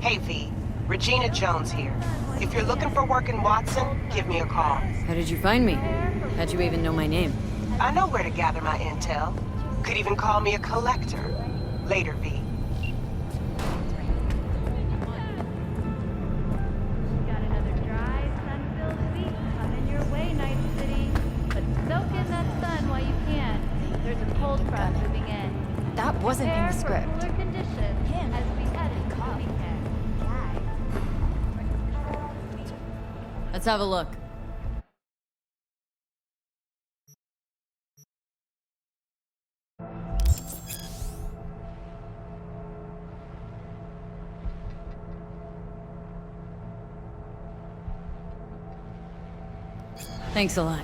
Hey, V. Regina Jones here. If you're looking for work in Watson, give me a call. How did you find me? How'd you even know my name? I know where to gather my intel. Could even call me a collector. Later, V. Got another dry, sun-filled week coming your way, Night City. But soak in that sun while you can. There's a cold front moving in. That wasn't in the Prepare script. for cooler conditions as we head into the weekend. Let's have a look. Thanks a lot.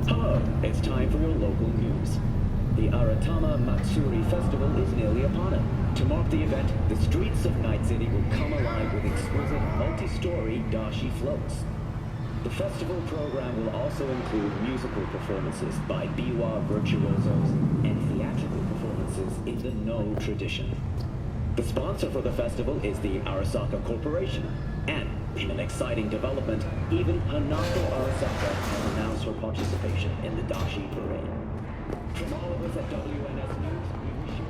Hello, it's time for your local news. The Aratama Matsuri Festival is nearly upon us. To mark the event, the streets of Night City will come alive with exquisite multi-story dashi floats. The festival program will also include musical performances by biwa virtuosos and theatrical performances in the No tradition. The sponsor for the festival is the Arasaka Corporation, and in an exciting development, even Hanako Arasaka has announced her participation in the dashi parade. From all of us at WNS News, we wish you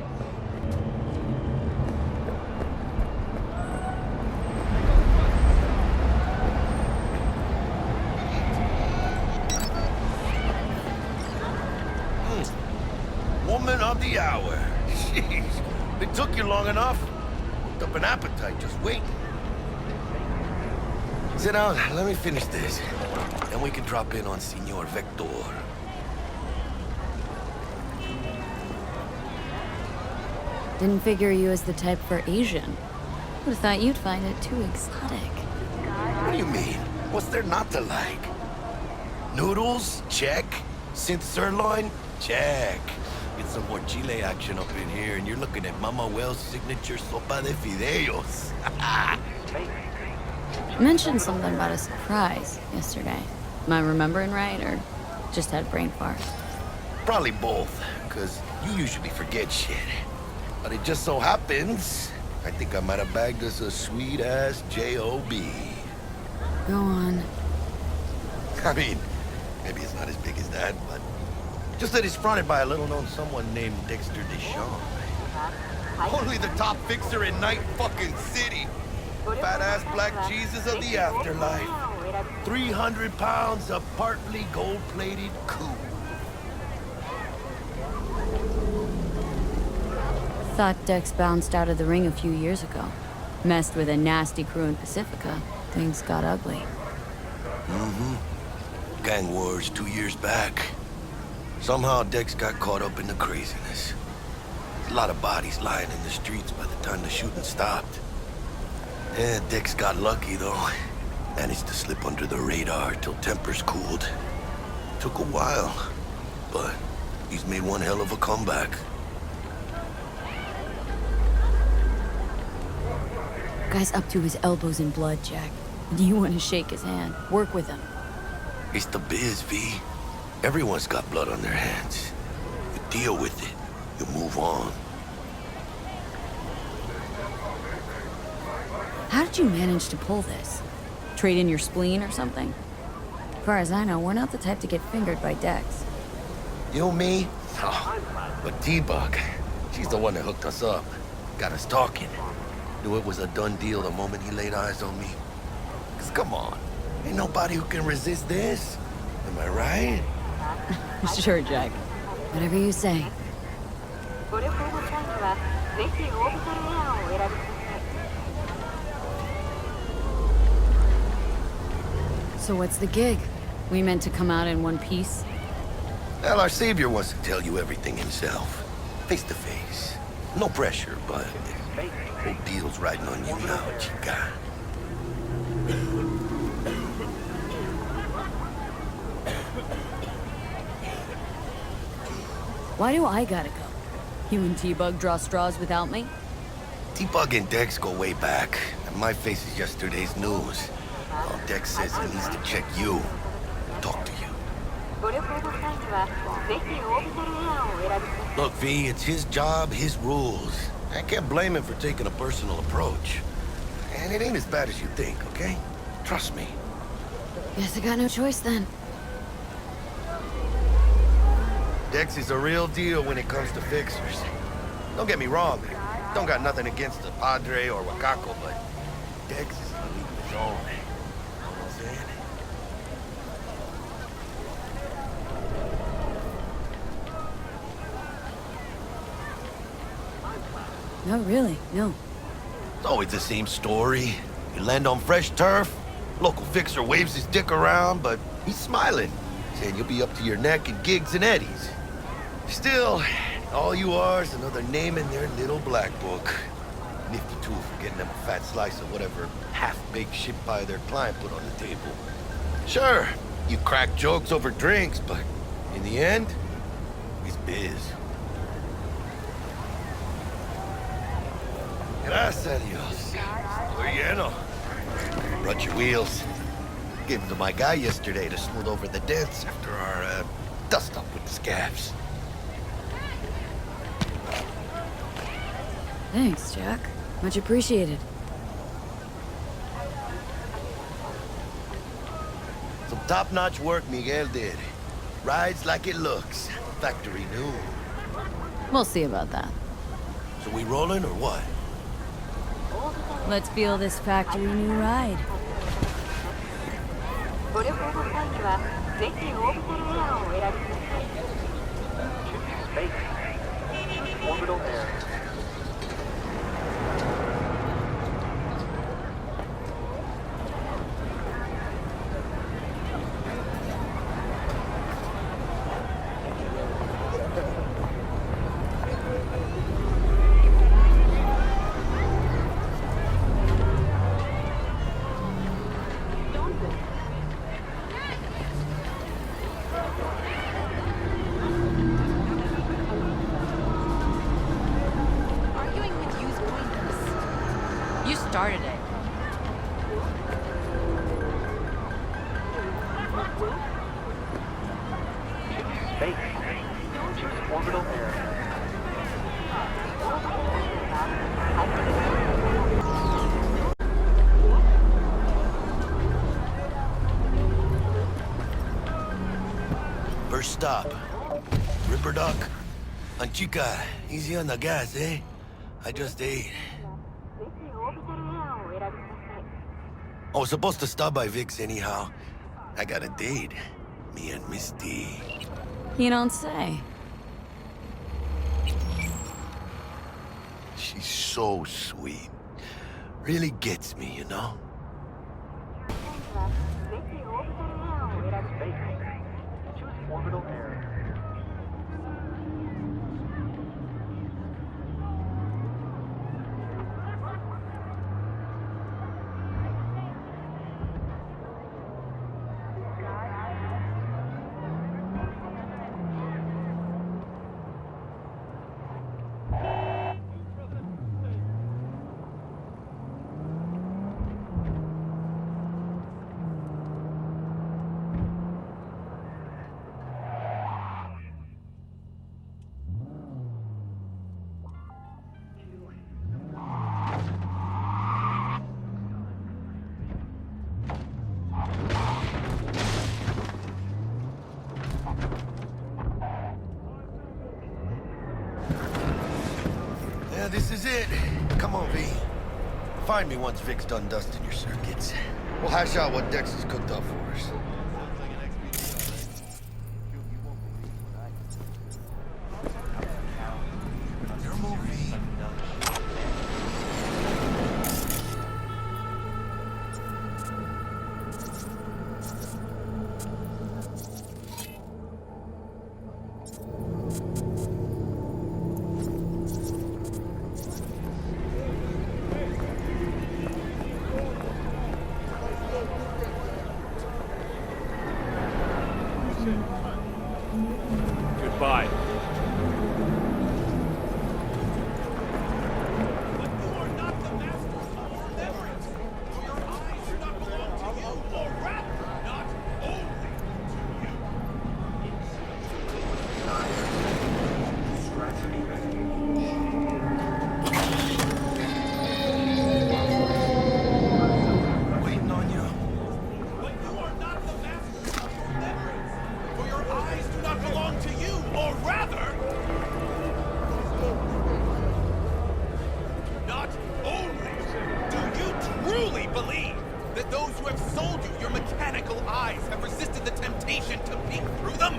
Woman of the hour. Jeez, it took you long enough. Worked up an appetite just waiting. Sit down, let me finish this. Then we can drop in on Senor Vector. Didn't figure you as the type for Asian. Would've thought you'd find it too exotic. What do you mean? What's there not to like? Noodles? Check. Synth sirloin? Check. Get some more chile action up in here, and you're looking at Mama Wells' signature sopa de fideos. You mentioned something about a surprise yesterday. Am I remembering right, or just had brain fart? Probably both, because you usually forget shit. But it just so happens, I think I might have bagged us a sweet-ass J.O.B. Go on. I mean, maybe it's not as big as that, but just that it's fronted by a little-known someone named Dexter Deschamps. Only the top fixer in Night fucking City. Fat-ass black Jesus of the afterlife. 300 pounds of partly gold-plated coup. Thought Dex bounced out of the ring a few years ago. Messed with a nasty crew in Pacifica. Things got ugly. Mm-hmm. Gang wars 2 years back. Somehow Dex got caught up in the craziness. A lot of bodies lying in the streets by the time the shooting stopped. Yeah, Dex got lucky though. Managed to slip under the radar till tempers cooled. Took a while, but he's made one hell of a comeback. Guy's up to his elbows in blood, Jack. You want to shake his hand, work with him. It's the biz, V. Everyone's got blood on their hands. You deal with it. You move on. How did you manage to pull this? Trade in your spleen or something? As far as I know, we're not the type to get fingered by Dex. You, me? Oh, but T-Bug, she's the one that hooked us up. Got us talking. Knew it was a done deal the moment he laid eyes on me. 'Cause come on, ain't nobody who can resist this. Am I right? Sure, Jack. Whatever you say. So what's the gig? We meant to come out in one piece? Well, our savior wants to tell you everything himself. Face to face. No pressure, but whole deal's riding on you now, chica. Why do I gotta go? You and T-Bug draw straws without me? T-Bug and Dex go way back, and my face is yesterday's news. Well, Dex says he needs to check you. Talk to you. Look, V, it's his job, his rules. I can't blame him for taking a personal approach. And it ain't as bad as you think, okay? Trust me. Guess I got no choice then. Dex is a real deal when it comes to fixers. Don't get me wrong, don't got nothing against the Padre or Wakako, but Dex is in a league of his own. You know what I'm saying? No, really, no. It's always the same story. You land on fresh turf, local fixer waves his dick around, but he's smiling, saying you'll be up to your neck in gigs and eddies. Still, all you are is another name in their little black book. Nifty too for getting them a fat slice of whatever half-baked shit pie their client put on the table. Sure, you crack jokes over drinks, but in the end, it's biz. Gracias a Dios. Estoy lleno. Brought your wheels. Gave them to my guy yesterday to smooth over the dents after our, dust-up with the scabs. Thanks, Jack. Much appreciated. Some top-notch work Miguel did. Rides like it looks. Factory new. We'll see about that. So we rolling or what? Let's feel this factory new ride. Orbital area. Started it. Space. Choose orbital area. First stop. Ripper Duck. And chica, easy on the gas, eh? I just ate. I was supposed to stop by Vic's anyhow. I got a date. Me and Miss D. You don't say. She's so sweet. Really gets me, you know? Choose orbital area. Yeah, this is it. Come on, V. Find me once Vic's done dusting your circuits. We'll hash out what Dex has cooked up for us. Your movie. Goodbye. to you, or rather... Not only do you truly believe that those who have sold you your mechanical eyes have resisted the temptation to peek through them?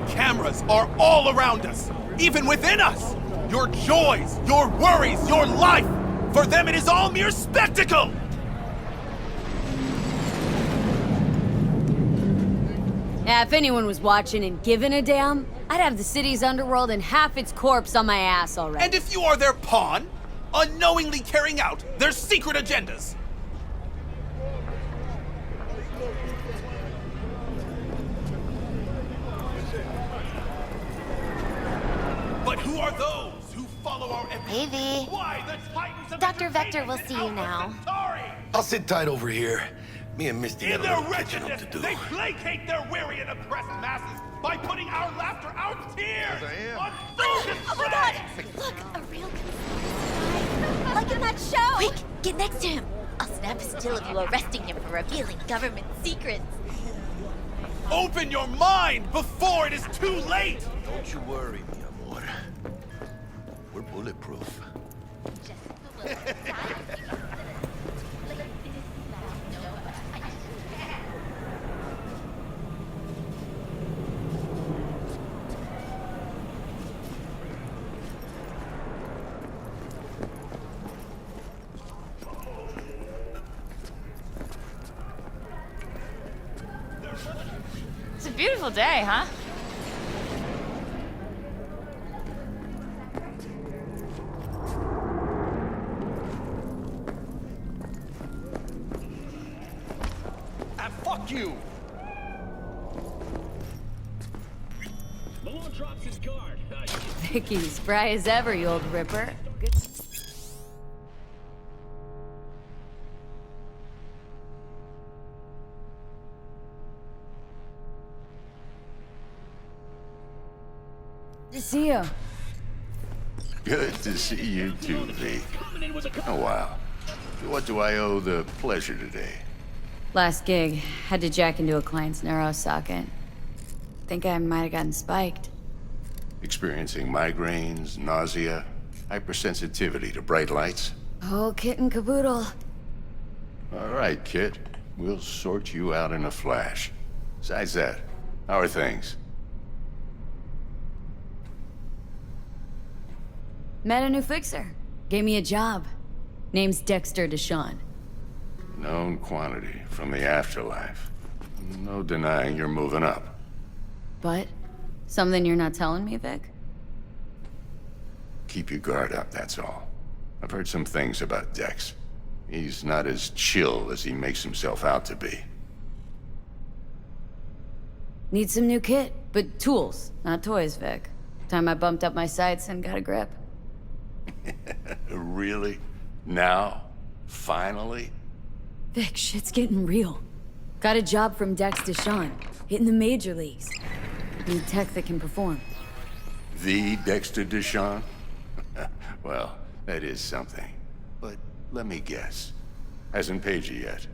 Cameras are all around us, even within us! Your joys, your worries, your life! For them it is all mere spectacle! Yeah, if anyone was watching and giving a damn, I'd have the city's underworld and half its corpse on my ass already. And if you are their pawn, unknowingly carrying out their secret agendas. But who are those who follow our every... Hey, V. Why the Titans of Dr. Vector Entertainment will and see you Alpha now. Centauri? I'll sit tight over here. Me and Misty In got a their little catching up wretchedness, to do. they placate their weary and oppressed masses by putting our laughter, our tears, on food and Oh my god! Look, a real conspiracy guy. Like in that show! Quick, get next to him! I'll snap a still of you arresting him for revealing government secrets. Open your mind before it is too late! Don't you worry, mi amor. We're bulletproof. It's a beautiful day, huh? Fuck you! Malone drops his guard. Vicky, spry as ever, you old ripper. Good. To see you. Good to see you too, V. Oh, wow. What do I owe the pleasure today? Last gig, had to jack into a client's neuro socket. Think I might have gotten spiked. Experiencing migraines, nausea, hypersensitivity to bright lights? Oh, kit and caboodle. All right, kid. We'll sort you out in a flash. Besides that, how are things? Met a new fixer. Gave me a job. Name's Dexter Deshawn. Known quantity from the afterlife. No denying you're moving up. But, something you're not telling me, Vic? Keep your guard up, that's all. I've heard some things about Dex. He's not as chill as he makes himself out to be. Need some new kit, but tools, not toys, Vic. Time I bumped up my sights and got a grip. Really? Now? Finally? Vic, shit's getting real. Got a job from Dex Deshawn, hitting the major leagues. Need tech that can perform. The Dexter Deshawn? Well, that is something. But let me guess. Hasn't paid you yet.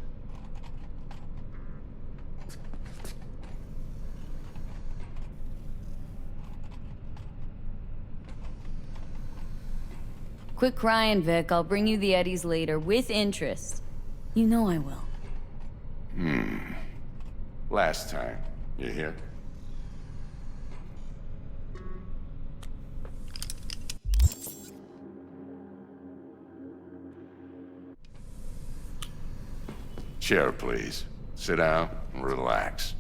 Quit crying, Vic. I'll bring you the Eddies later, with interest. You know I will. Last time. You hear? Chair, please. Sit down and relax.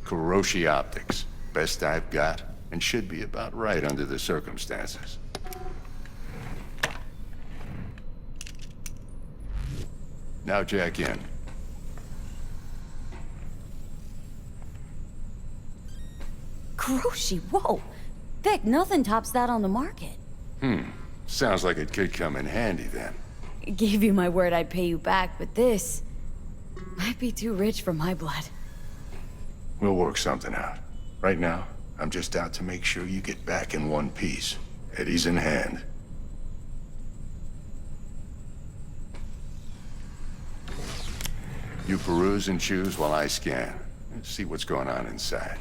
Kuroshi Optics. Best I've got, and should be about right under the circumstances. Now jack in. Kuroshi, whoa! Vic, nothing tops that on the market. Sounds like it could come in handy then. Gave you my word I'd pay you back, but this might be too rich for my blood. We'll work something out. Right now, I'm just out to make sure you get back in one piece. Eddie's in hand. You peruse and choose while I scan. Let's see what's going on inside.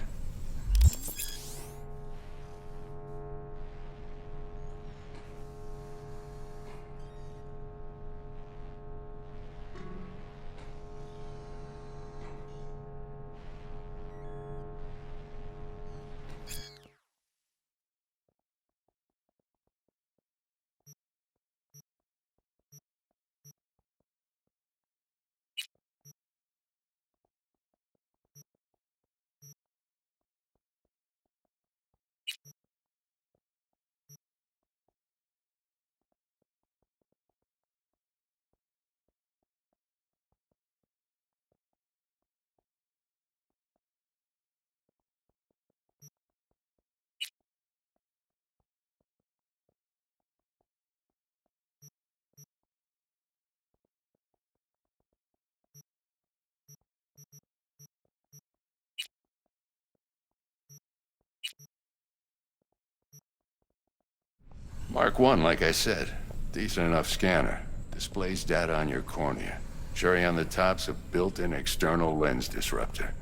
Mark 1, like I said. Decent enough scanner. Displays data on your cornea. Cherry on the top's a built-in external lens disruptor.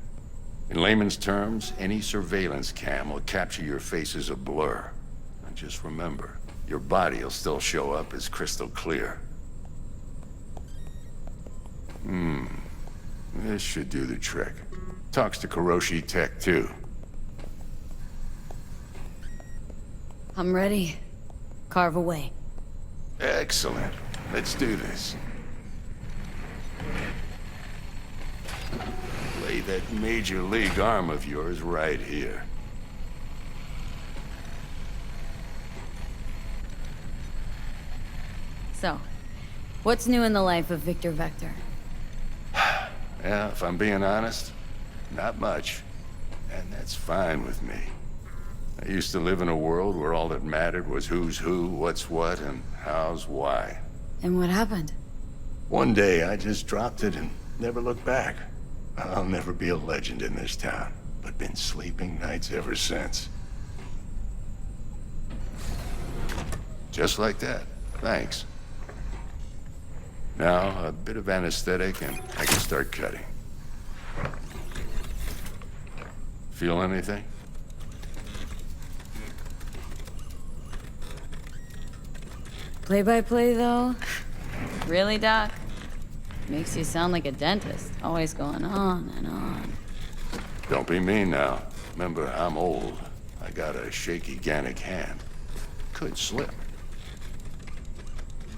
In layman's terms, any surveillance cam will capture your face as a blur. And just remember, your body will still show up as crystal clear. This should do the trick. Talks to Kuroshi Tech, too. I'm ready. Carve away. Excellent. Let's do this. Lay that major league arm of yours right here. So, what's new in the life of Victor Vector? Yeah, if I'm being honest, not much. And that's fine with me. I used to live in a world where all that mattered was who's who, what's what, and how's why. And what happened? One day, I just dropped it and never looked back. I'll never be a legend in this town, but been sleeping nights ever since. Just like that. Thanks. Now, a bit of anesthetic and I can start cutting. Feel anything? Play-by-play, though? Really, Doc? Makes you sound like a dentist, always going on and on. Don't be mean now. Remember, I'm old. I got a shaky Gannic hand. Could slip.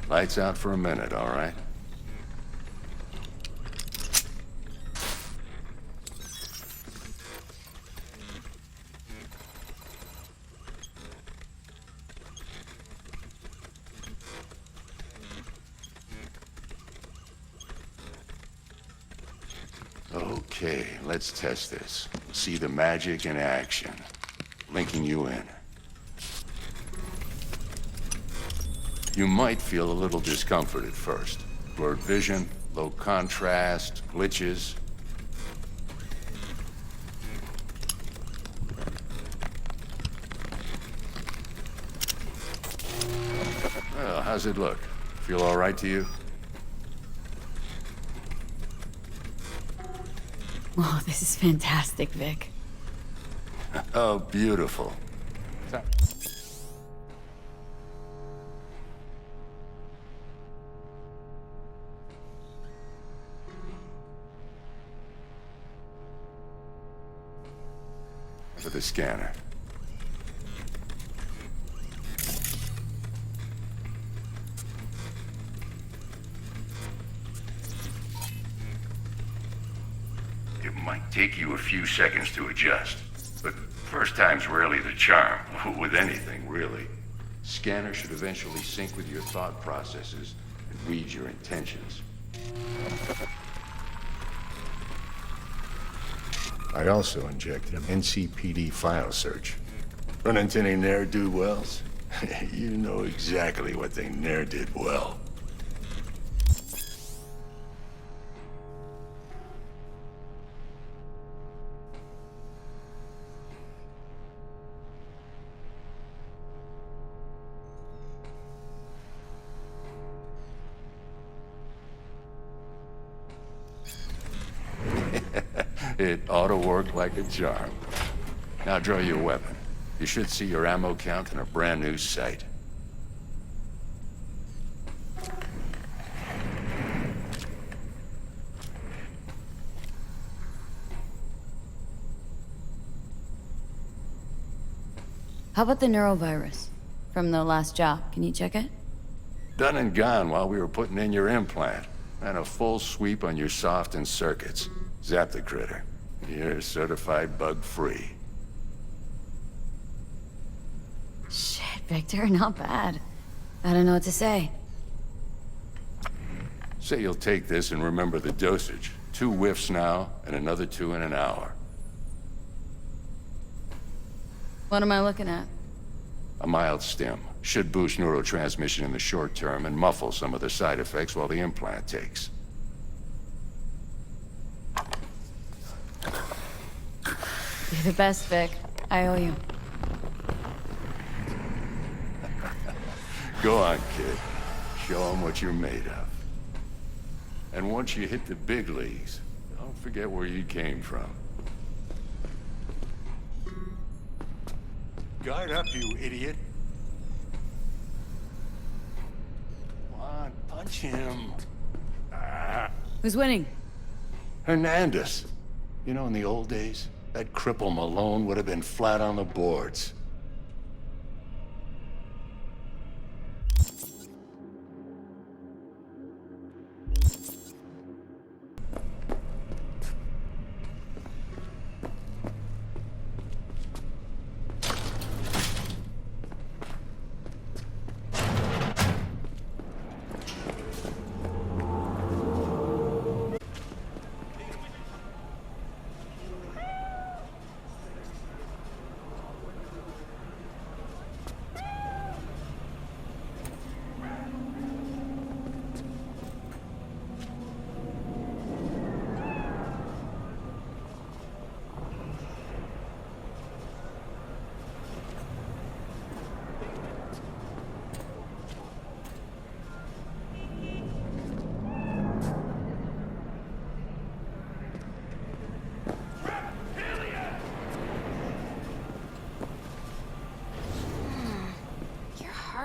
Lights out for a minute, all right? Okay, let's test this. See the magic in action. Linking you in. You might feel a little discomfort at first. Blurred vision, low contrast, glitches. Well, how's it look? Feel all right to you? Oh, this is fantastic, Vic. Oh, beautiful. For the scanner. It might take you a few seconds to adjust, but first time's rarely the charm, with anything, really. Scanner should eventually sync with your thought processes and read your intentions. I also injected an NCPD file search. Run into any ne'er-do-wells? You know exactly what they ne'er did well. It ought to work like a charm. Now draw your weapon. You should see your ammo count in a brand new sight. How about the neurovirus? From the last job, can you check it? Done and gone while we were putting in your implant. And a full sweep on your soft and circuits. Zap the critter. You're certified bug-free. Shit, Victor, not bad. I don't know what to say. Say you'll take this and remember the dosage. 2 whiffs now, and another 2 in an hour. What am I looking at? A mild stim. Should boost neurotransmission in the short term and muffle some of the side effects while the implant takes. You're the best, Vic. I owe you. Go on, kid. Show them what you're made of. And once you hit the big leagues, don't forget where you came from. Guard up, you idiot. Come on, punch him. Who's winning? Hernandez. You know, in the old days, that cripple Malone would have been flat on the boards.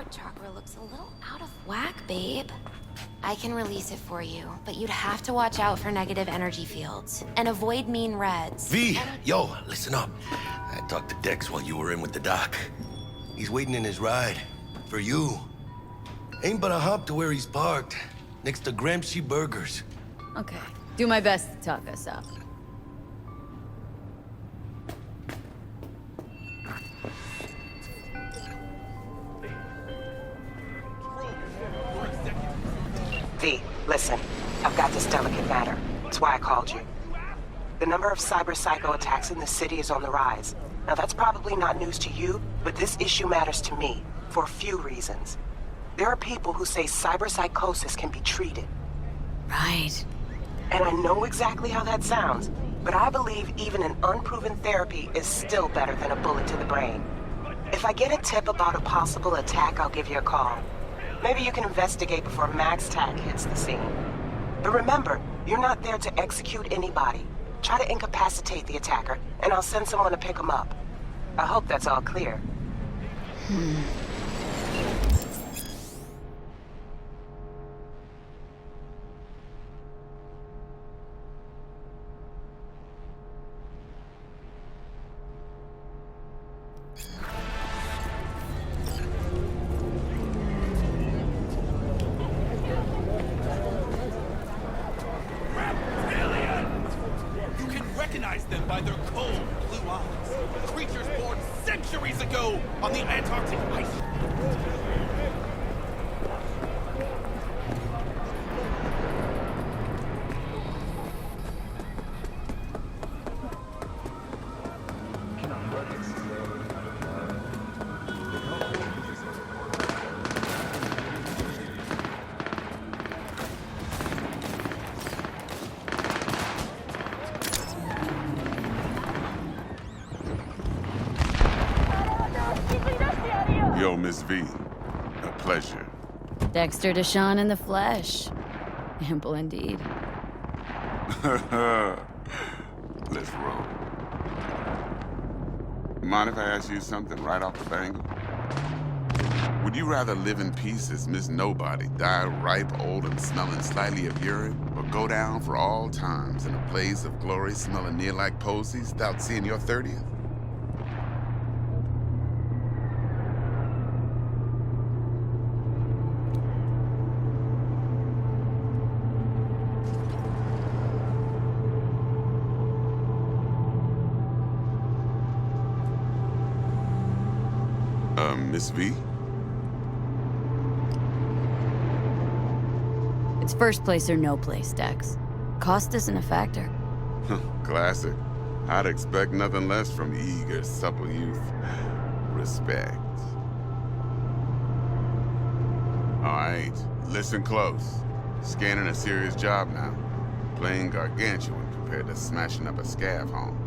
Chakra looks a little out of whack, babe. I can release it for you, but you'd have to watch out for negative energy fields and avoid mean reds. V, yo, listen up. I talked to Dex while you were in with the doc. He's waiting in his ride. For you. Ain't but a hop to where he's parked. Next to Gramsci Burgers. Okay. Do my best to talk us up. V, listen. I've got this delicate matter. That's why I called you. The number of cyber-psycho attacks in the city is on the rise. Now that's probably not news to you, but this issue matters to me for a few reasons. There are people who say cyberpsychosis can be treated. Right. And I know exactly how that sounds, but I believe even an unproven therapy is still better than a bullet to the brain. If I get a tip about a possible attack, I'll give you a call. Maybe you can investigate before Max Tack hits the scene. But remember, you're not there to execute anybody. Try to incapacitate the attacker, and I'll send someone to pick him up. I hope that's all clear. Recognize them by their cold blue eyes. Creatures born centuries ago on the Antarctic ice. Yo, Miss V. A pleasure. Dexter Deshawn in the flesh. Ample indeed. Let's roll. Mind if I ask you something right off the bangle? Would you rather live in peace as Miss Nobody, die ripe, old, and smelling slightly of urine, or go down for all times in a blaze of glory smelling near like posies without seeing your 30th? Miss V? It's first place or no place, Dex. Cost isn't a factor. Classic. I'd expect nothing less from eager, supple youth. Respect. All right, listen close. Scanning a serious job now. Playing gargantuan compared to smashing up a scav home.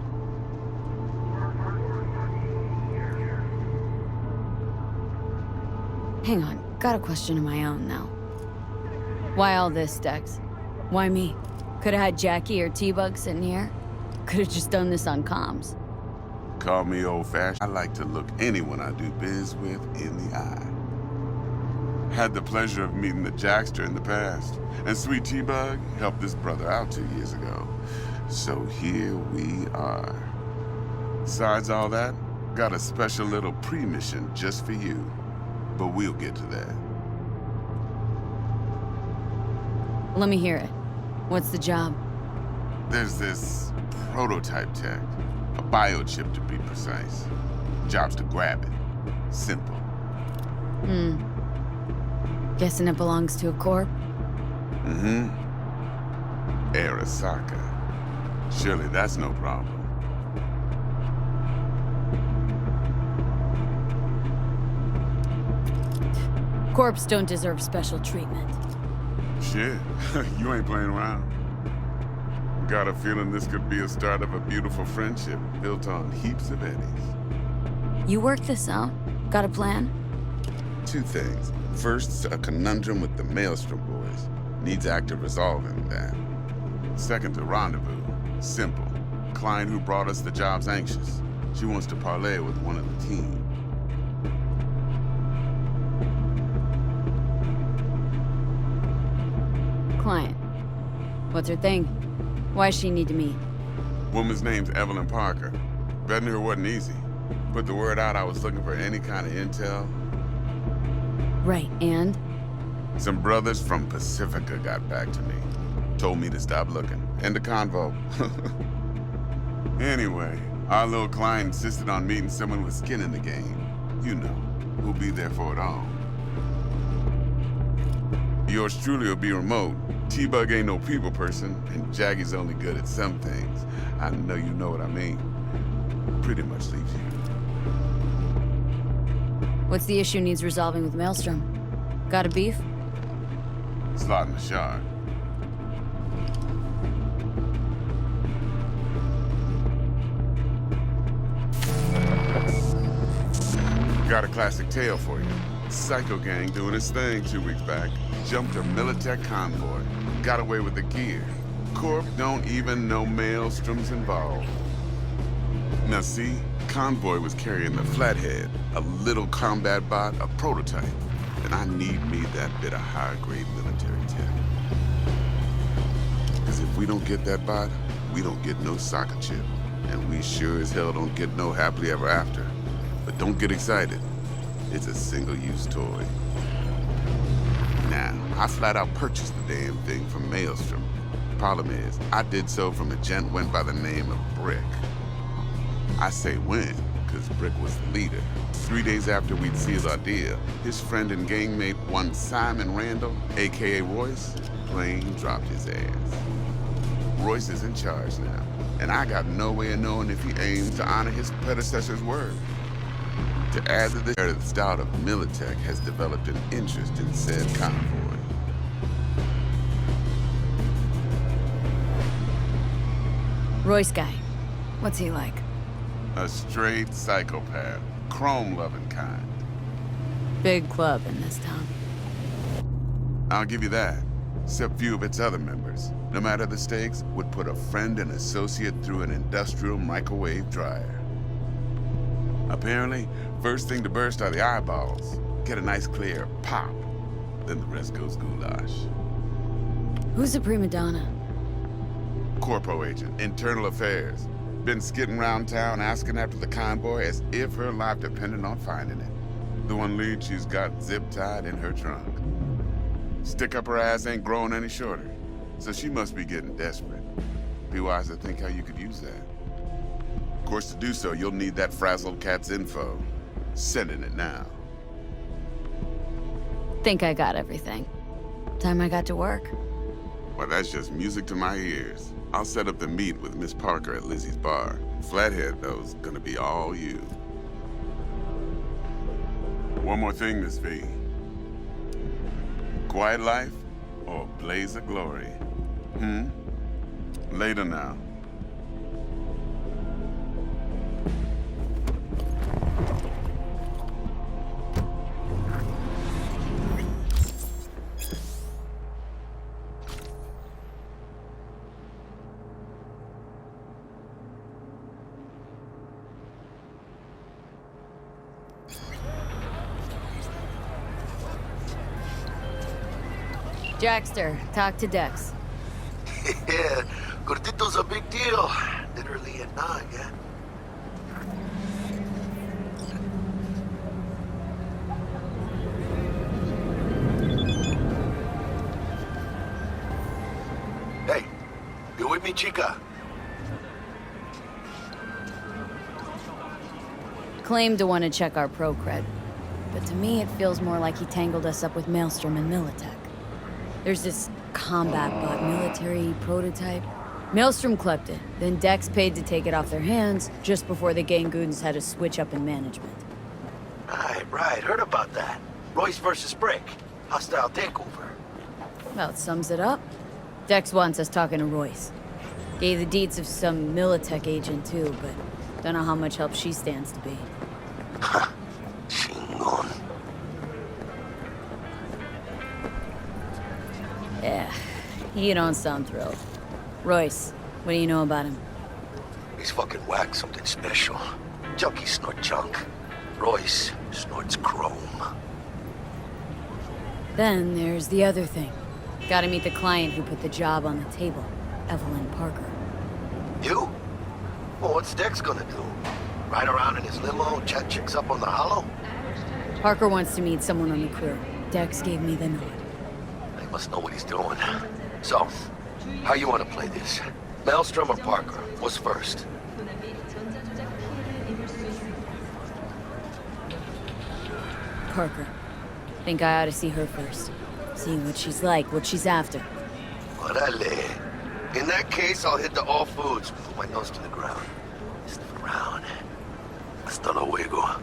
Hang on, got a question of my own now. Why all this, Dex? Why me? Could've had Jackie or T-Bug sitting here. Could've just done this on comms. Call me old-fashioned. I like to look anyone I do biz with in the eye. Had the pleasure of meeting the Jackster in the past, and sweet T-Bug helped this brother out 2 years ago. So here we are. Besides all that, got a special little pre-mission just for you. But we'll get to that. Let me hear it. What's the job? There's this prototype tech. A biochip to be precise. Job's to grab it. Simple. Guessing it belongs to a corp? Mm-hmm. Arasaka. Surely that's no problem. Corps don't deserve special treatment. Shit, you ain't playing around. Got a feeling this could be a start of a beautiful friendship built on heaps of eddies. You work this out? Got a plan? Two things. First, a conundrum with the Maelstrom boys. Needs active resolving that. Second, a rendezvous. Simple. Client who brought us the job's anxious. She wants to parlay with one of the team. Client. What's her thing? Why does she need to meet? Woman's name's Evelyn Parker. Betting her wasn't easy. Put the word out I was looking for any kind of intel. Right, and? Some brothers from Pacifica got back to me. Told me to stop looking. End the convo. Anyway, our little client insisted on meeting someone with skin in the game. You know, who'll be there for it all. Yours truly will be remote. T-Bug ain't no people person, and Jaggy's only good at some things. I know you know what I mean. Pretty much leaves you. What's the issue needs resolving with Maelstrom? Got a beef? Slot in the shard. Got a classic tale for you. Psycho gang doing its thing 2 weeks back. Jumped a Militech convoy. Got away with the gear. Corp don't even know Maelstrom's involved. Now see, convoy was carrying the Flathead, a little combat bot, a prototype. And I need me that bit of high-grade military tech. Because if we don't get that bot, we don't get no soccer chip. And we sure as hell don't get no happily ever after. But don't get excited. It's a single-use toy. Now, I flat out purchased the damn thing from Maelstrom. Problem is, I did so from a gent went by the name of Brick. I say when, because Brick was the leader. 3 days after we'd sealed our deal, his friend and gangmate, one Simon Randall, aka Royce, plain dropped his ass. Royce is in charge now, and I got no way of knowing if he aims to honor his predecessor's word. To add to this, the start of Militech has developed an interest in said convoy. Royce guy. What's he like? A straight psychopath, chrome-loving kind. Big club in this town. I'll give you that. except few of its other members, no matter the stakes, would put a friend and associate through an industrial microwave dryer. Apparently, first thing to burst are the eyeballs. Get a nice clear pop, then the rest goes goulash. Who's the prima donna? Corpo agent, internal affairs. Been skidding around town asking after the convoy as if her life depended on finding it. The one lead she's got zip-tied in her trunk. Stick up her ass ain't growing any shorter, so she must be getting desperate. Be wise to think how you could use that. Of course, to do so, you'll need that frazzled cat's info. Sending it now. Think I got everything. Time I got to work. Well, that's just music to my ears. I'll set up the meet with Miss Parker at Lizzie's bar. Flathead, though, is gonna be all you. One more thing, Miss V. Quiet life or blaze of glory? Later now. Jackster, talk to Dex. Yeah, Gordito's a big deal. Literally a nog, yeah? Hey, you with me, chica? Claimed to want to check our pro cred, but to me it feels more like he tangled us up with Maelstrom and Militech. There's this combat bot military prototype. Maelstrom clept it, then Dex paid to take it off their hands just before the Gangoons had a switch up in management. Right, heard about that. Royce versus Brick. Hostile takeover. About sums it up. Dex wants us talking to Royce. Gave the deets of some Militech agent too, but don't know how much help she stands to be. Chingon. Yeah, you don't sound thrilled. Royce, what do you know about him? He's fucking whack, something special. Junkies snort junk. Royce snorts chrome. Then there's the other thing. Gotta meet the client who put the job on the table, Evelyn Parker. You? Well, what's Dex gonna do? Ride around in his limo, chat chicks up on the hollow? Parker wants to meet someone on the crew. Dex gave me the nod. He must know what he's doing. So, how you want to play this? Maelstrom or Parker? What's first? Parker. Think I ought to see her first. See what she's like, what she's after. Orale. In that case, I'll hit the all foods. Put my nose to the ground. Sniff around. Hasta luego.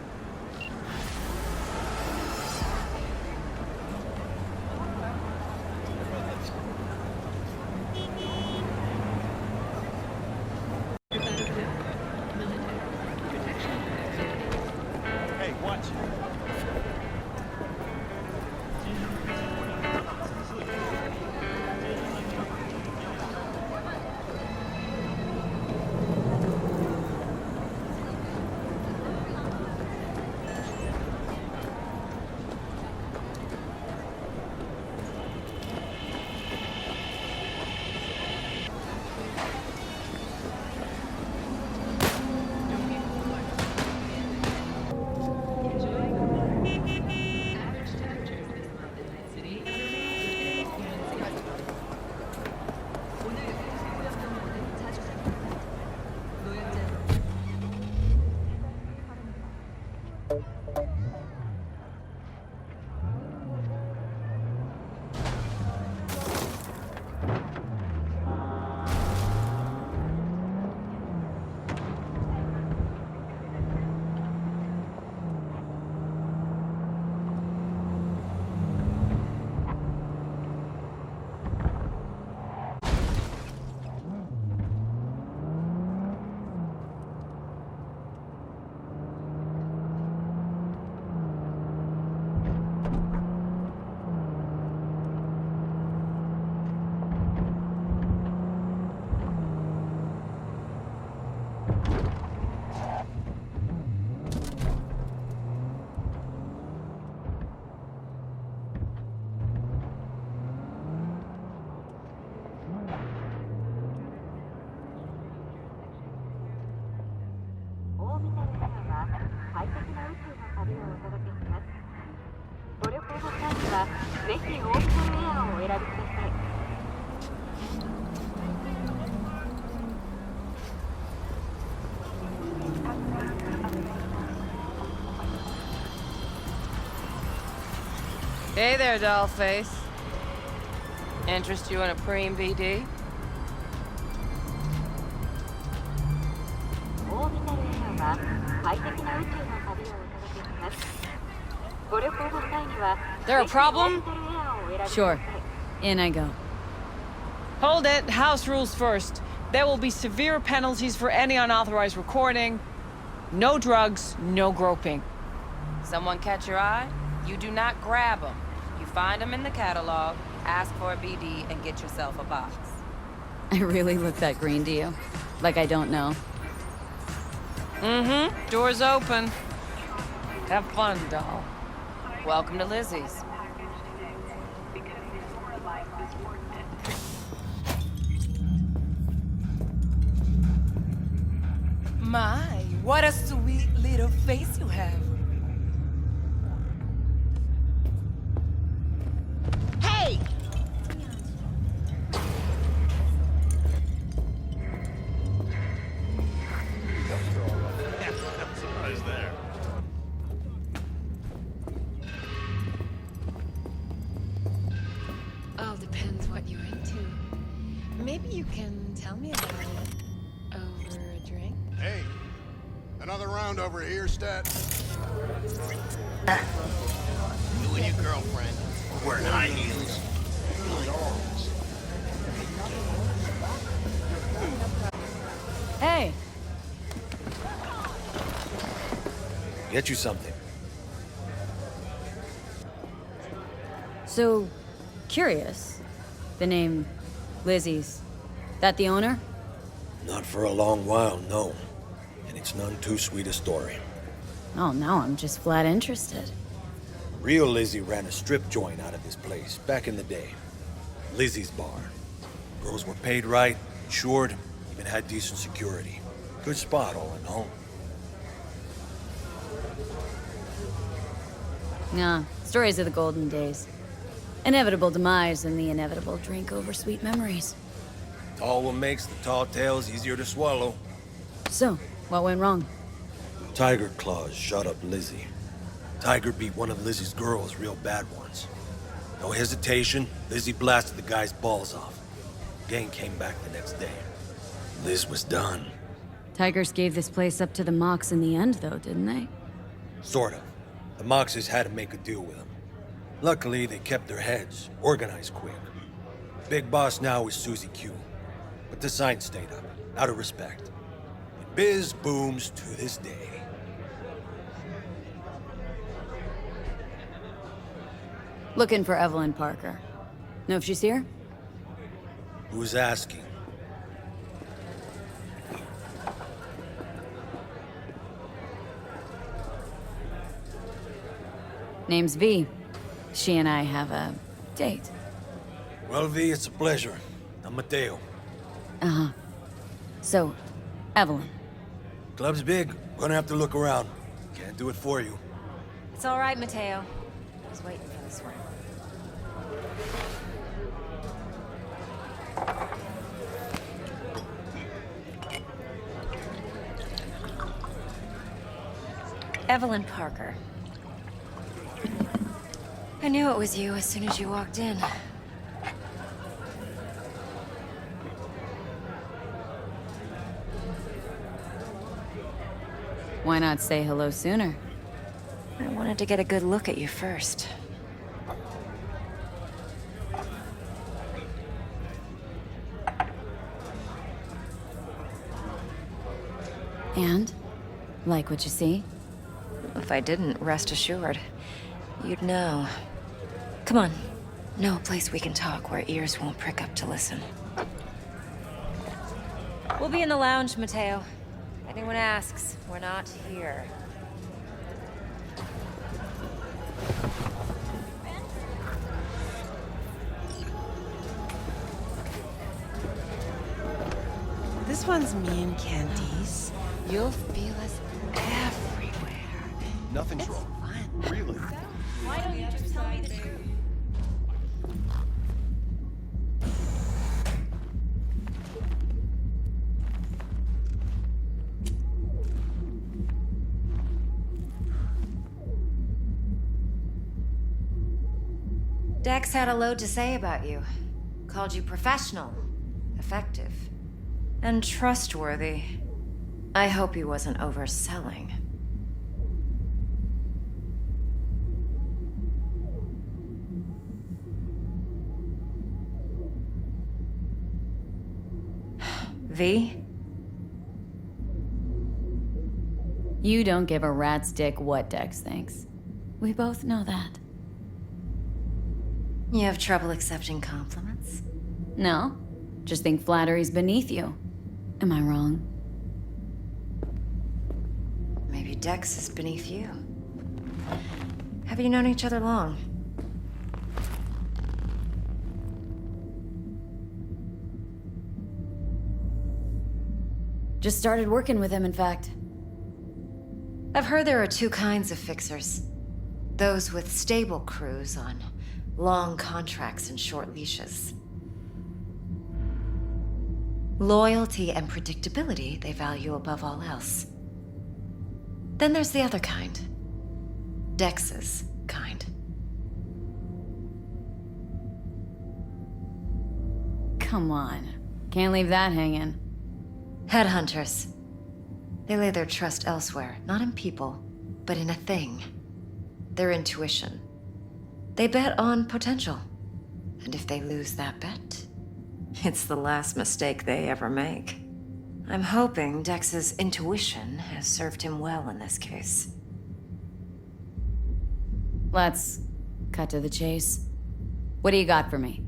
はぜひオービタルエアをお選びください。 Hey there, dollface. Interest you in a preem VD? オービタルエアは快適な宇宙の旅をお届けします。ご旅行の際には There a ぜひオー problem? ビタルエアをお選びください。 Sure. In I go. Hold it. House rules first. There will be severe penalties for any unauthorized recording. No drugs, no groping. Someone catch your eye? You do not grab them. You find them in the catalog, ask for a BD, and get yourself a box. I really look that green to you? Like I don't know. Mm-hmm. Door's open. Have fun, doll. Welcome to Lizzie's. My, what a sweet little face you have. Hey! Surprise there. All depends what you're into. Maybe you can tell me about it over a drink? Hey, another round over here, Stat. You and your girlfriend wearing high heels. Hey! Get you something. So, curious. The name Lizzie's. That the owner? Not for a long while, no. And it's none too sweet a story. Oh, now I'm just flat interested. Real Lizzie ran a strip joint out of this place back in the day. Lizzie's Bar. Girls were paid right, insured, even had decent security. Good spot, all in all. Nah, stories of the golden days. Inevitable demise and the inevitable drink over sweet memories. All what makes the tall tales easier to swallow. So, what went wrong? Tiger Claws shot up Lizzie. Tiger beat one of Lizzie's girls, real bad ones. No hesitation, Lizzie blasted the guy's balls off. Gang came back the next day. Liz was done. Tigers gave this place up to the Mox in the end, though, didn't they? Sort of. The Moxes had to make a deal with them. Luckily, they kept their heads, organized quick. Big boss now is Susie Q. But the sign stayed up, out of respect. And biz booms to this day. Looking for Evelyn Parker. Know if she's here? Who's asking? Name's V. She and I have a date. Well, V, it's a pleasure. I'm Mateo. Uh-huh. So, Evelyn. Club's big. Gonna have to look around. Can't do it for you. It's all right, Mateo. I was waiting for this one. Evelyn Parker. I knew it was you as soon as you walked in. Why not say hello sooner? I wanted to get a good look at you first. And? Like what you see? If I didn't, rest assured, you'd know. Come on. Know a place we can talk where ears won't prick up to listen. We'll be in the lounge, Mateo. Anyone asks, we're not here. This one's me and Candice. You'll feel us everywhere. Nothing's It's wrong. fun. Really? Why don't you just tell me the truth? Dex had a load to say about you. Called you professional, effective, and trustworthy. I hope he wasn't overselling. V? You don't give a rat's dick what Dex thinks. We both know that. You have trouble accepting compliments? No, just think flattery's beneath you. Am I wrong? Maybe Dex is beneath you. Have you known each other long? Just started working with him, in fact. I've heard there are two kinds of fixers. Those with stable crews on long contracts and short leashes. Loyalty and predictability they value above all else. Then there's the other kind. Dex's kind. Come on. Can't leave that hanging. Headhunters. They lay their trust elsewhere, not in people, but in a thing. Their intuition. They bet on potential. And if they lose that bet, it's the last mistake they ever make. I'm hoping Dex's intuition has served him well in this case. Let's cut to the chase. What do you got for me?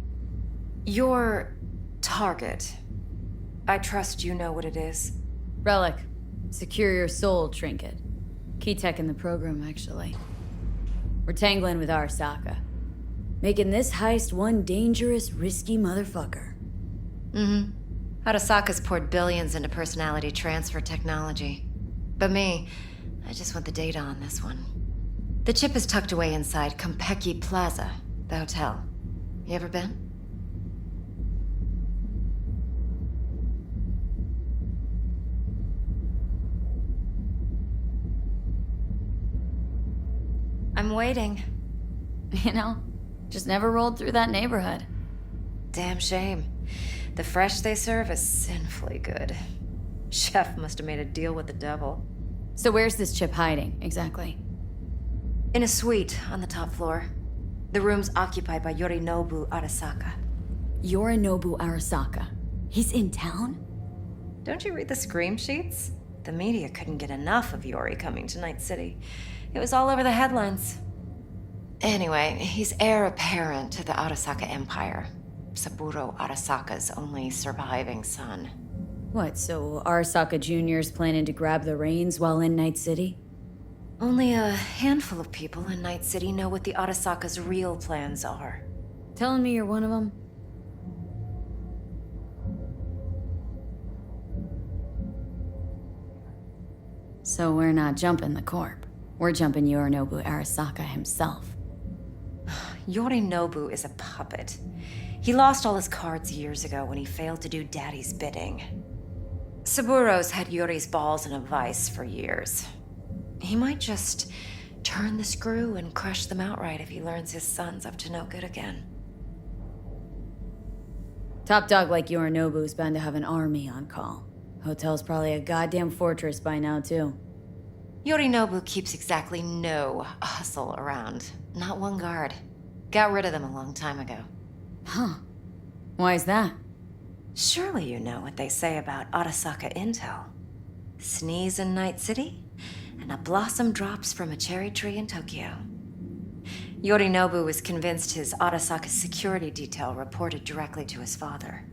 Your target. I trust you know what it is. Relic. Secure your soul trinket. Key tech in the program, actually. We're tangling with Arasaka. Making this heist one dangerous, risky motherfucker. Mm-hmm. Arasaka's poured billions into personality transfer technology. But me, I just want the data on this one. The chip is tucked away inside Konpeki Plaza, the hotel. You ever been? I'm waiting. You know, just never rolled through that neighborhood. Damn shame. The fresh they serve is sinfully good. Chef must have made a deal with the devil. So where's this chip hiding, exactly? In a suite on the top floor. The room's occupied by Yorinobu Arasaka. Yorinobu Arasaka? He's in town? Don't you read the scream sheets? The media couldn't get enough of Yori coming to Night City. It was all over the headlines. Anyway, he's heir apparent to the Arasaka Empire. Saburo Arasaka's only surviving son. What, so Arasaka Jr.'s planning to grab the reins while in Night City? Only a handful of people in Night City know what the Arasaka's real plans are. Telling me you're one of them? So we're not jumping the corp. We're jumping Yorinobu Arasaka himself. Yorinobu is a puppet. He lost all his cards years ago when he failed to do Daddy's bidding. Saburo's had Yori's balls in a vice for years. He might just turn the screw and crush them outright if he learns his son's up to no good again. Top dog like Yorinobu's bound to have an army on call. Hotel's probably a goddamn fortress by now, too. Yorinobu keeps exactly no hustle around. Not one guard. Got rid of them a long time ago. Huh. Why is that? Surely you know what they say about Arasaka intel. Sneeze in Night City, and a blossom drops from a cherry tree in Tokyo. Yorinobu was convinced his Arasaka security detail reported directly to his father.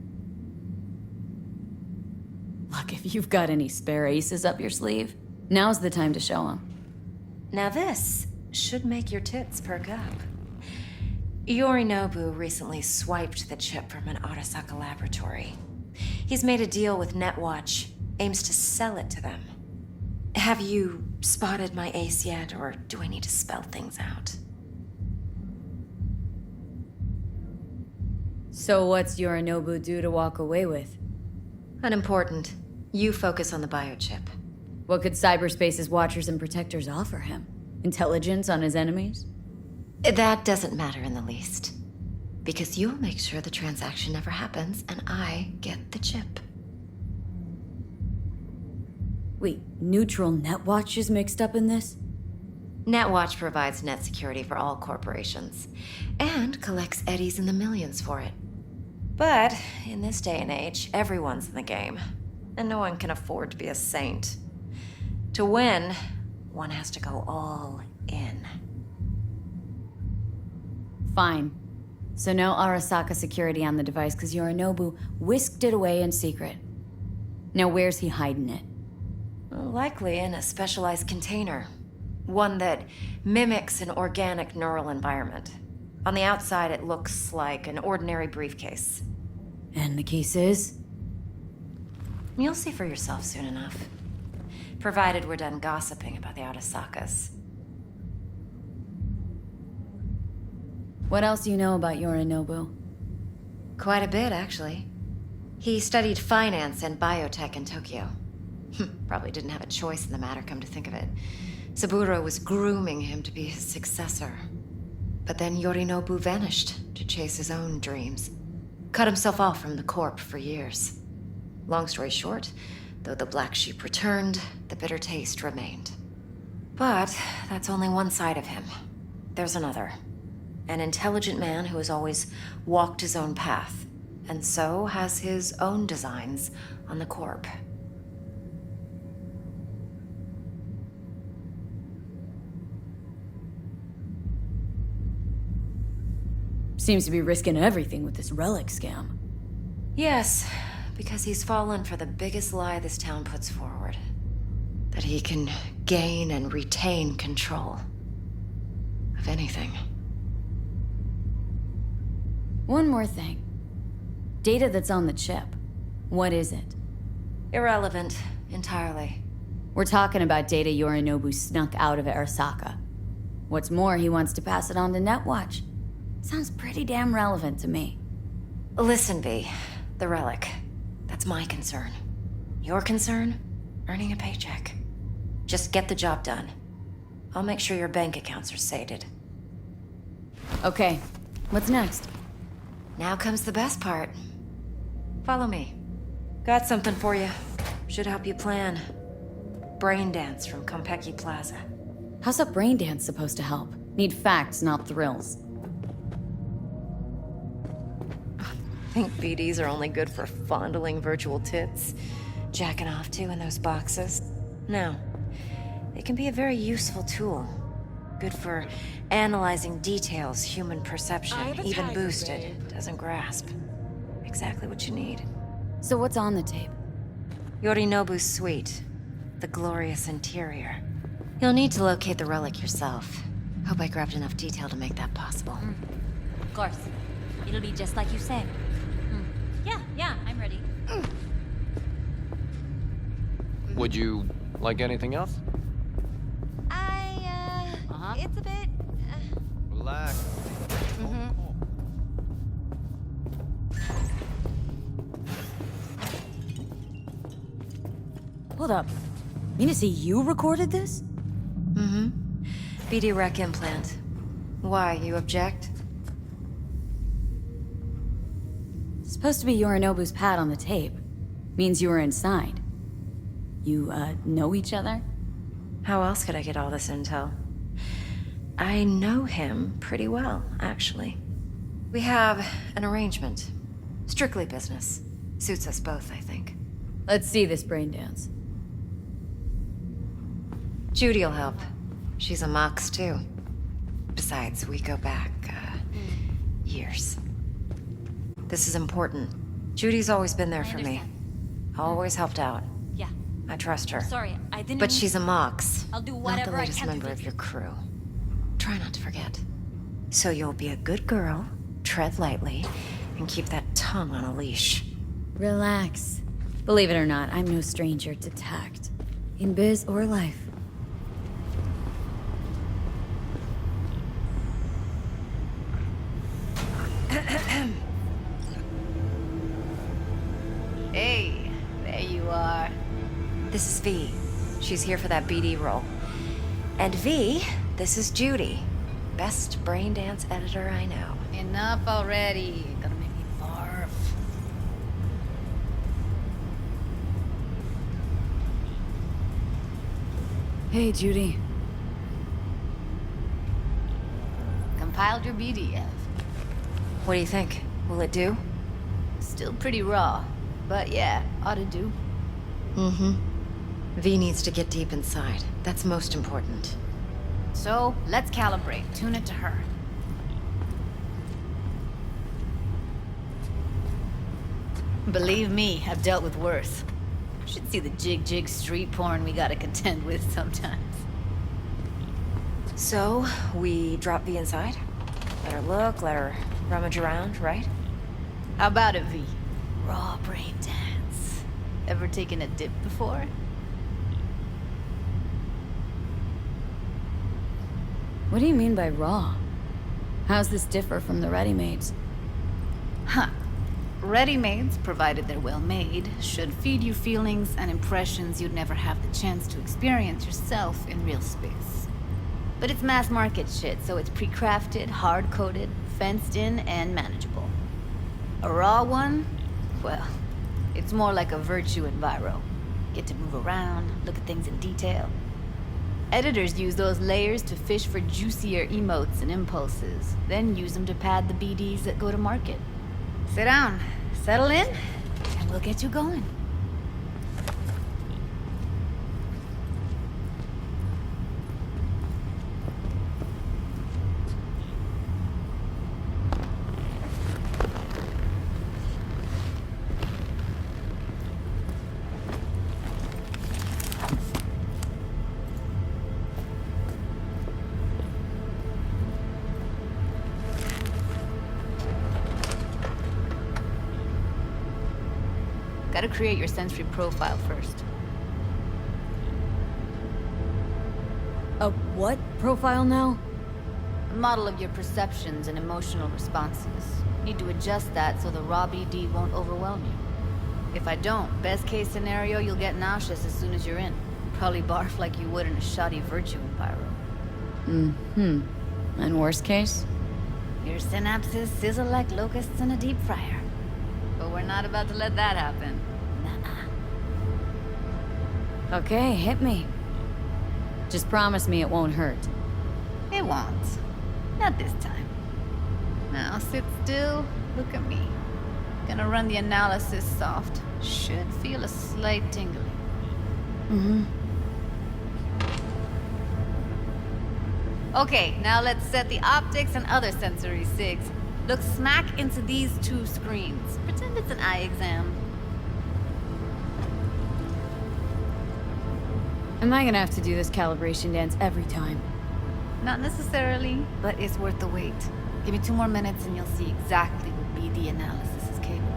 Look, if you've got any spare aces up your sleeve, now's the time to show them. Now this should make your tits perk up. Yorinobu recently swiped the chip from an Arasaka laboratory. He's made a deal with Netwatch, aims to sell it to them. Have you spotted my ace yet, or do I need to spell things out? So what's Yorinobu due to walk away with? Unimportant. You focus on the biochip. What could cyberspace's watchers and protectors offer him? Intelligence on his enemies? That doesn't matter in the least. Because you'll make sure the transaction never happens, and I get the chip. Wait, Neutral Netwatch is mixed up in this? Netwatch provides net security for all corporations, and collects eddies in the millions for it. But in this day and age, everyone's in the game, and no one can afford to be a saint. To win, one has to go all in. Fine. So no Arasaka security on the device because Yorinobu whisked it away in secret. Now where's he hiding it? Likely in a specialized container. One that mimics an organic neural environment. On the outside, it looks like an ordinary briefcase. And the case is? You'll see for yourself soon enough. Provided we're done gossiping about the Arasakas. What else do you know about Yorinobu? Quite a bit, actually. He studied finance and biotech in Tokyo. Probably didn't have a choice in the matter, come to think of it. Saburo was grooming him to be his successor. But then Yorinobu vanished to chase his own dreams. Cut himself off from the Corp for years. Long story short, though the black sheep returned, the bitter taste remained. But that's only one side of him. There's another. An intelligent man who has always walked his own path, and so has his own designs on the Corp. Seems to be risking everything with this relic scam. Yes, because he's fallen for the biggest lie this town puts forward. That he can gain and retain control of anything. One more thing. Data that's on the chip. What is it? Irrelevant, entirely. We're talking about data Yorinobu snuck out of Arasaka. What's more, he wants to pass it on to Netwatch. Sounds pretty damn relevant to me. Listen, V. The relic. That's my concern. Your concern? Earning a paycheck. Just get the job done. I'll make sure your bank accounts are sated. Okay, what's next? Now comes the best part. Follow me. Got something for you. Should help you plan. Brain dance from Konpeki Plaza. How's a brain dance supposed to help? Need facts, not thrills. Think BDs are only good for fondling virtual tits? Jacking off to in those boxes? No. They can be a very useful tool. Good for analyzing details human perception, even boosted, doesn't grasp. Exactly what you need. So what's on the tape? Yorinobu's suite. The glorious interior. You'll need to locate the relic yourself. Hope I grabbed enough detail to make that possible. Of course. It'll be just like you said. Yeah, I'm ready. Would you like anything else? It's a bit... Relax. Hold up. Mean to say you recorded this? BD rec implant. Why, you object? It's supposed to be Yorinobu's pad on the tape. Means you were inside. You, know each other? How else could I get all this intel? I know him pretty well, actually. We have an arrangement. Strictly business. Suits us both, I think. Let's see this brain dance. Judy'll help. She's a Mox, too. Besides, we go back, years. This is important. Judy's always been there for me. Always helped out. Yeah. I trust her. Sorry, I didn't... But she's a Mox. I'll do not whatever the I latest can to member fix of your crew. Try not to forget. So you'll be a good girl, tread lightly, and keep that tongue on a leash. Relax. Believe it or not, I'm no stranger to tact. In biz or life. Hey, there you are. This is V. She's here for that BD role. And V, this is Judy. best brain dance editor I know. Enough already. Gonna make me barf. Hey, Judy. Compiled your BDF. What do you think? Will it do? Still pretty raw, but yeah, ought to do. Mm-hmm. V needs to get deep inside. That's most important. So, let's calibrate. Tune it to her. Believe me, I've dealt with worse. Should see the jig street porn we gotta contend with sometimes. So, we drop V inside? Let her look, let her rummage around, right? How about it, V? Raw brain dance. Ever taken a dip before? What do you mean by raw? How's this differ from the ready-mades? Huh. Ready-mades, provided they're well made, should feed you feelings and impressions you'd never have the chance to experience yourself in real space. But it's mass market shit, so it's pre-crafted, hard-coded, fenced in, and manageable. A raw one? Well, it's more like a virtue enviro. Get to move around, look at things in detail. Editors use those layers to fish for juicier emotes and impulses, then use them to pad the BDs that go to market. Sit down, settle in, and we'll get you going. Gotta create your sensory profile first. A what profile now? A model of your perceptions and emotional responses. Need to adjust that so the raw BD won't overwhelm you. If I don't, best case scenario, you'll get nauseous as soon as you're in. Probably barf like you would in a shoddy virtue enviro. Mm-hmm. And worst case? Your synapses sizzle like locusts in a deep fryer. But we're not about to let that happen. Nuh-uh. Okay, hit me. Just promise me it won't hurt. It won't. Not this time. Now sit still, look at me. Gonna run the analysis soft. Should feel a slight tingling. Mm-hmm. Okay, now let's set the optics and other sensory sigs. Look smack into these two screens. Pretend it's an eye exam. Am I gonna have to do this calibration dance every time? Not necessarily, but it's worth the wait. Give me 2 more minutes and you'll see exactly what BD analysis is capable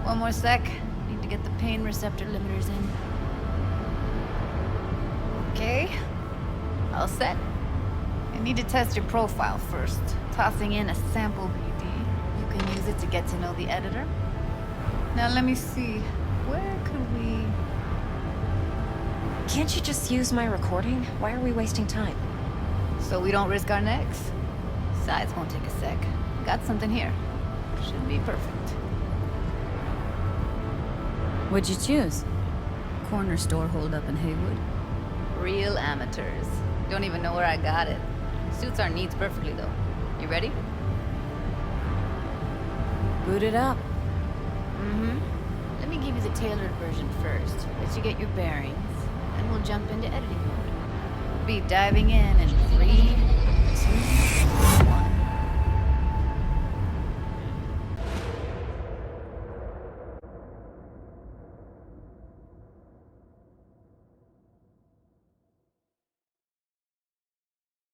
of. 1 more sec. Need to get the pain receptor limiters in. Okay. All set. I need to test your profile first. Tossing in a sample BD. You can use it to get to know the editor. Now let me see. Where could we... Can't you just use my recording? Why are we wasting time? So we don't risk our necks? Besides, won't take a sec. Got something here. Should be perfect. What'd you choose? Corner store holdup in Haywood. Real amateurs. Don't even know where I got it. Suits our needs perfectly, though. You ready? Boot it up. Mm-hmm. Let me give you the tailored version first. Let you get your bearings. Then we'll jump into editing mode. Be diving in 3,